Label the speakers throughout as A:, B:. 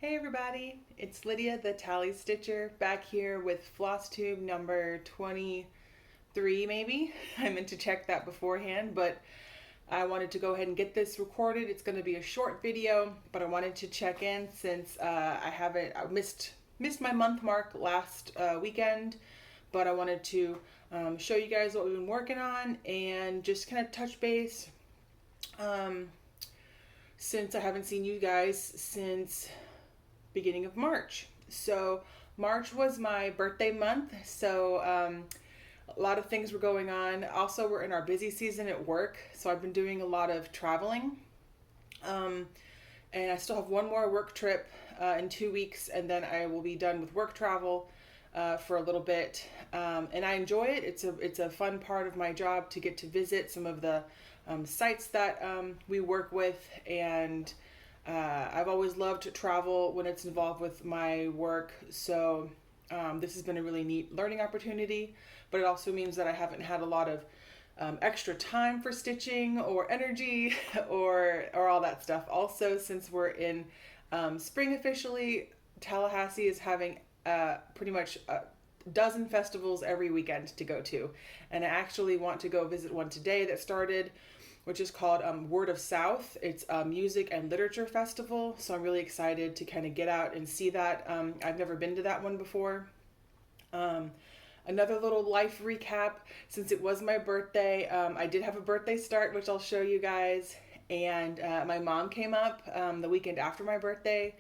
A: Hey everybody, it's Lydia the Tally Stitcher back here with Flosstube number 23 maybe. I meant to check that beforehand, but I wanted to go ahead and get this recorded. It's going to be a short video, but I wanted to check in since I missed my month mark last weekend, but I wanted to show you guys what we've been working on and just kind of touch base since I haven't seen you guys since beginning of March. So March was my birthday month, so a lot of things were going on. Also, we're in our busy season at work, so I've been doing a lot of traveling. And I still have one more work trip in 2 weeks, and then I will be done with work travel for a little bit. And I enjoy it. It's a fun part of my job to get to visit some of the sites that we work with, and I've always loved to travel when it's involved with my work, so this has been a really neat learning opportunity, but it also means that I haven't had a lot of extra time for stitching or energy or all that stuff. Also, since we're in spring officially, Tallahassee is having pretty much a dozen festivals every weekend to go to, and I actually want to go visit one today that started, which is called Word of South. It's a music and literature festival, so I'm really excited to kind of get out and see that. I've never been to that one before. Another little life recap, since it was my birthday, I did have a birthday start, which I'll show you guys, and my mom came up the weekend after my birthday,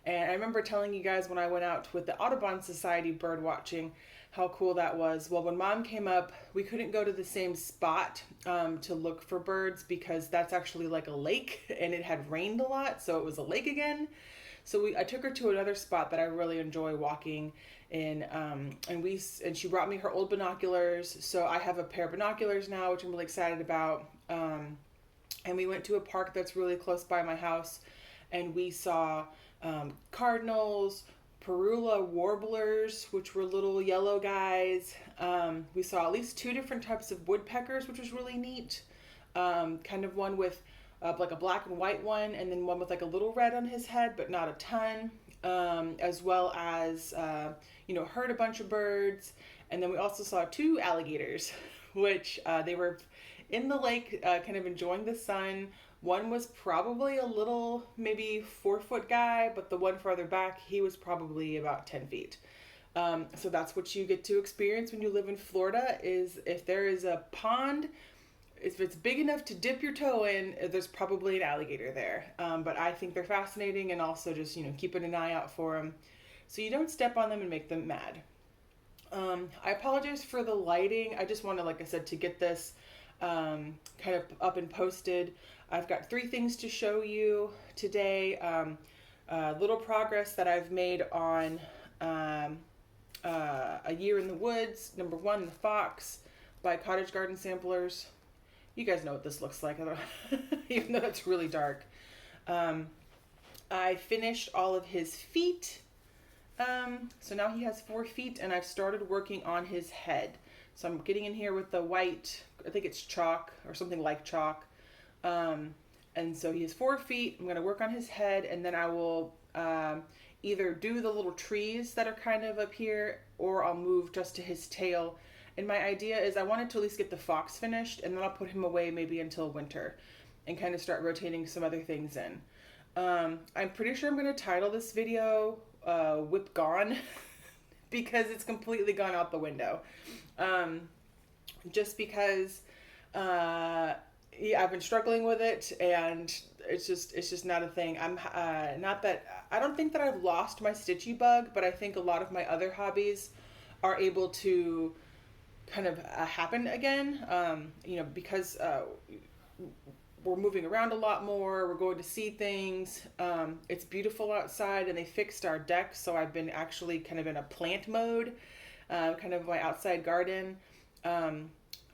A: and I remember telling you guys when I went out with the Audubon Society bird watching how cool that was. Well, when Mom came up, we couldn't go to the same spot to look for birds because that's actually like a lake, and it had rained a lot, so it was a lake again. So I took her to another spot that I really enjoy walking in, and she brought me her old binoculars. So I have a pair of binoculars now, which I'm really excited about. And we went to a park that's really close by my house, and we saw cardinals, Parula warblers, which were little yellow guys. We saw at least two different types of woodpeckers, which was really neat. Kind of one with like a black and white one, and then one with like a little red on his head, but not a ton. As well as, heard a bunch of birds. And then we also saw two alligators, which they were in the lake, kind of enjoying the sun. One was probably a little, maybe 4-foot guy, but the one farther back, he was probably about 10 feet. So that's what you get to experience when you live in Florida, is if there is a pond, if it's big enough to dip your toe in, there's probably an alligator there. But I think they're fascinating, and also just, keeping an eye out for them so you don't step on them and make them mad. I apologize for the lighting. I just wanted, like I said, to get this kind of up and posted. I've got 3 things to show you today. Little progress that I've made on A Year in the Woods, number 1, The Fox by Cottage Garden Samplers. You guys know what this looks like, even though it's really dark. I finished all of his feet. So now he has 4 feet, and I've started working on his head. So I'm getting in here with the white, I think it's chalk or something like chalk. And so he has 4 feet. I'm going to work on his head, and then I will either do the little trees that are kind of up here, or I'll move just to his tail. And my idea is I wanted to at least get the fox finished, and then I'll put him away maybe until winter and kind of start rotating some other things in. I'm pretty sure I'm going to title this video WIPGone because it's completely gone out the window. Just because I've been struggling with it, and it's just not a thing. I don't think that I've lost my stitchy bug, but I think a lot of my other hobbies are able to kind of happen again. Because we're moving around a lot more. We're going to see things. It's beautiful outside, and they fixed our deck, so I've been actually kind of in a plant mode, kind of my outside garden.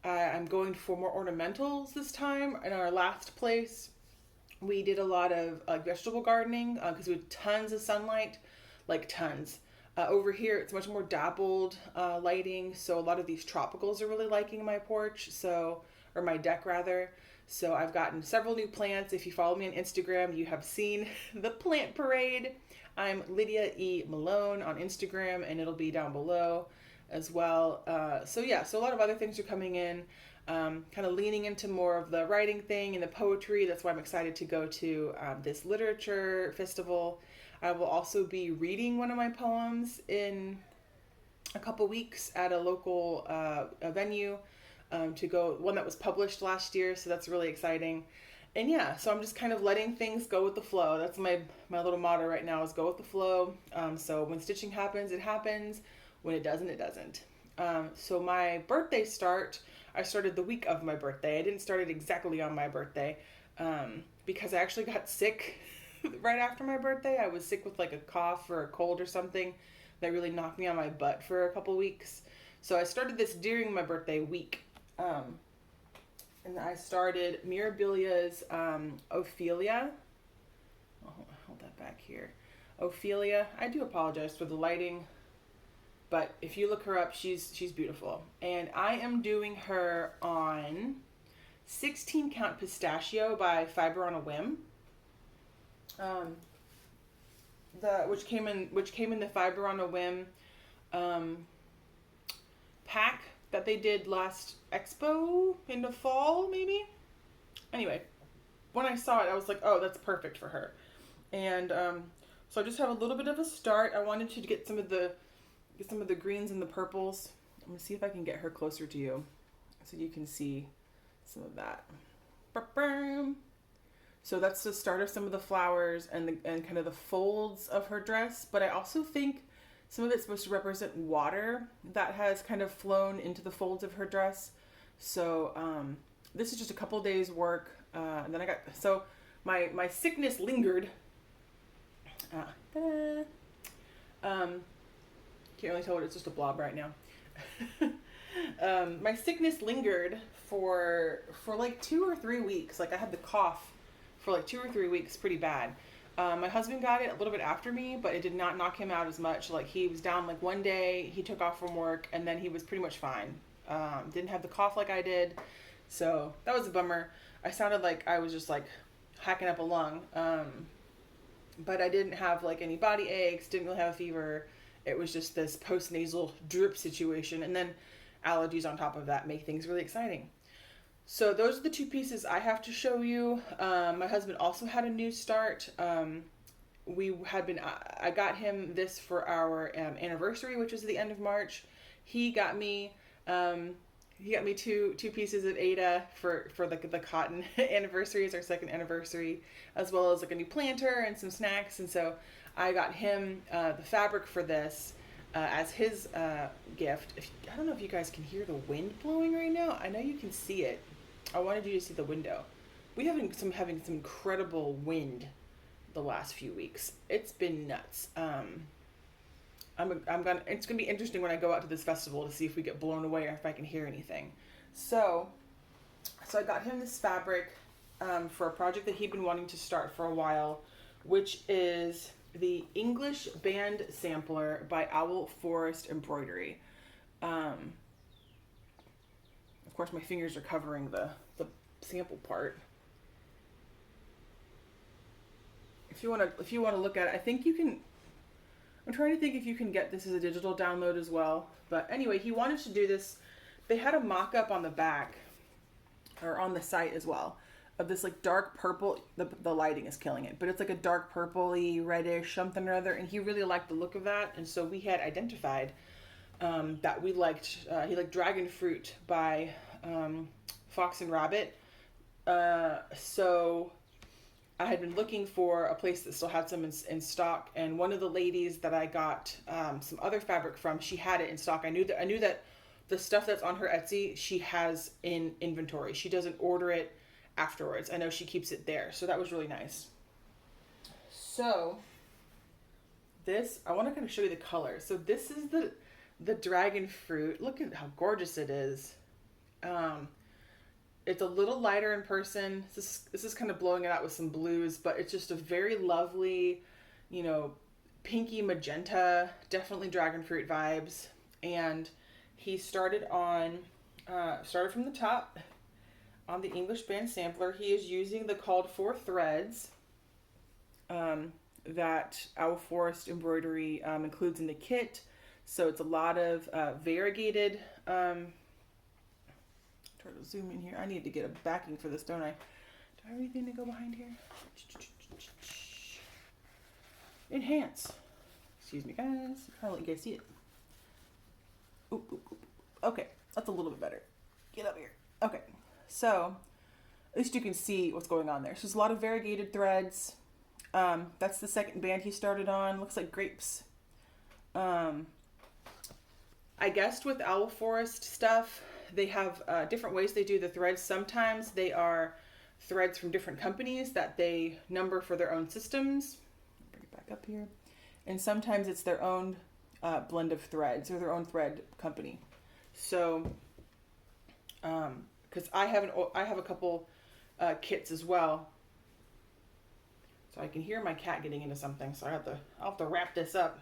A: I'm going for more ornamentals this time. In our last place, we did a lot of vegetable gardening because we had tons of sunlight, like tons. Over here, it's much more dappled lighting, so a lot of these tropicals are really liking my porch, or my deck rather. So I've gotten several new plants. If you follow me on Instagram, you have seen the plant parade. I'm Lydia.E.Malone on Instagram, and it'll be down below as well. So a lot of other things are coming in. Kind of leaning into more of the writing thing and the poetry. That's why I'm excited to go to this literature festival. I will also be reading one of my poems in a couple weeks at a local venue to go, one that was published last year, so that's really exciting. And yeah, so I'm just kind of letting things go with the flow. That's my little motto right now, is go with the flow. So when stitching happens, it happens. When it doesn't, it doesn't. So my birthday I started the week of my birthday. I didn't start it exactly on my birthday because I actually got sick right after my birthday. I was sick with like a cough or a cold or something that really knocked me on my butt for a couple weeks. So I started this during my birthday week. And I started Mirabilia's Ophelia. Oh, hold that back here. Ophelia. I do apologize for the lighting, but if you look her up, she's beautiful. And I am doing her on 16 count Pistachio by Fiber on a Whim. Which came in the Fiber on a Whim pack that they did last expo in the fall, maybe. Anyway, when I saw it, I was like, oh, that's perfect for her. And so I just have a little bit of a start. I wanted to get some of the greens and the purples. I'm gonna see if I can get her closer to you so you can see some of that. So that's the start of some of the flowers and kind of the folds of her dress. But I also think some of it's supposed to represent water that has kind of flown into the folds of her dress. So this is just a couple days work. And then my sickness lingered. Can't really tell what, it's just a blob right now. My sickness lingered for like 2 or 3 weeks. Like I had the cough for like 2 or 3 weeks, pretty bad. My husband got it a little bit after me, but it did not knock him out as much. Like he was down like one day, he took off from work, and then he was pretty much fine. Didn't have the cough like I did. So that was a bummer. I sounded like I was just like hacking up a lung. But I didn't have like any body aches, didn't really have a fever. It was just this post-nasal drip situation. And then allergies on top of that make things really exciting. So those are the 2 pieces I have to show you. My husband also had a new start. I got him this for our anniversary, which was the end of March. He got me 2 pieces of Aida for the cotton anniversary. It's our 2nd anniversary, as well as like a new planter and some snacks. And so I got him the fabric for this as his gift. I don't know if you guys can hear the wind blowing right now. I know you can see it. I wanted you to see the window. We have been having some incredible wind the last few weeks. It's been nuts. It's gonna be interesting when I go out to this festival to see if we get blown away or if I can hear anything. So I got him this fabric for a project that he'd been wanting to start for a while, which is the English Band Sampler by Owl Forest Embroidery. Of course, my fingers are covering the sample part. If you want to look at it, I think you can. I'm trying to think if you can get this as a digital download as well. But anyway, he wanted to do this. They had a mock-up on the back, or on the site as well, of this like dark purple. The lighting is killing it, but it's like a dark purpley, reddish something or other, and he really liked the look of that. And so we had identified that we liked. He liked Dragonfruit by Fox and Rabbit. So I had been looking for a place that still had some in stock, and one of the ladies that I got some other fabric from, she had it in stock. I knew that the stuff that's on her Etsy, she has in inventory. She doesn't order it afterwards. I know she keeps it there, so that was really nice. So this, I want to kind of show you the color. So this is the dragon fruit. Look at how gorgeous it is. It's a little lighter in person. This is kind of blowing it out with some blues, but it's just a very lovely, pinky magenta, definitely dragon fruit vibes. And he started from the top on the English band sampler, he is using the called for threads that Owl Forest Embroidery includes in the kit. So it's a lot of variegated, try to zoom in here. I need to get a backing for this, don't I? Do I have anything to go behind here? Enhance. Excuse me, guys. I'm trying to let you guys see it. Oop, oop, oop. Okay, that's a little bit better. Get up here. Okay, so at least you can see what's going on there. So there's a lot of variegated threads. That's the second band he started on. Looks like grapes. I guessed with Owl Forest stuff, they have different ways they do the threads. Sometimes they are threads from different companies that they number for their own systems. Bring it back up here. And sometimes it's their own blend of threads or their own thread company. So, because I have a couple kits as well. So I can hear my cat getting into something. So I'll have to wrap this up.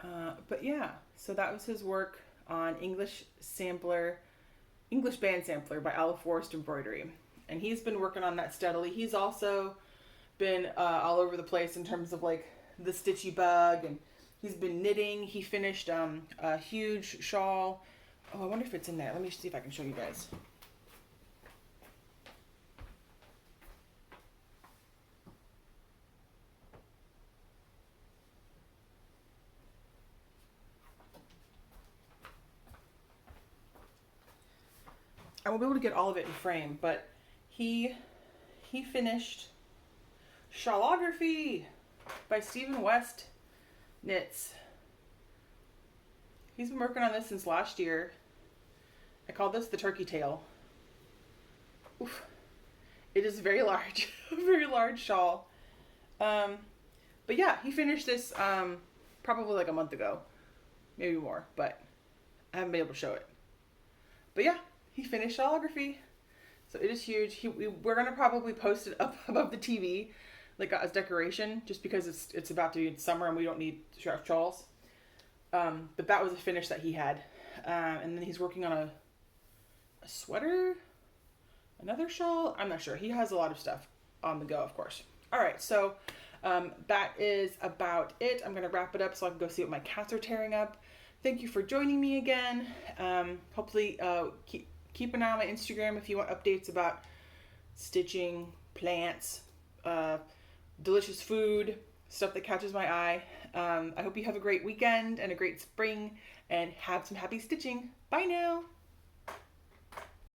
A: But yeah, so that was his work on English Band Sampler by Owl Forest Embroidery. And he's been working on that steadily. He's also been all over the place in terms of like the stitchy bug, and he's been knitting. He finished a huge shawl. Oh, I wonder if it's in there. Let me see if I can show you guys. I won't be able to get all of it in frame, but he finished Shawlography by Stephen West Knits. He's been working on this since last year. I call this the turkey tail. Oof. It is very large, a very large shawl. But yeah, he finished this probably like a month ago, maybe more, but I haven't been able to show it. But yeah, he finished Shawlography. So it is huge. We're going to probably post it up above the TV, like as decoration, just because it's about to be summer and we don't need shawls. But that was a finish that he had. And then he's working on a sweater, another shawl. I'm not sure. He has a lot of stuff on the go, of course. All right, so that is about it. I'm going to wrap it up so I can go see what my cats are tearing up. Thank you for joining me again. Hopefully keep an eye on my Instagram if you want updates about stitching, plants, delicious food, stuff that catches my eye. I hope you have a great weekend and a great spring and have some happy stitching. Bye now.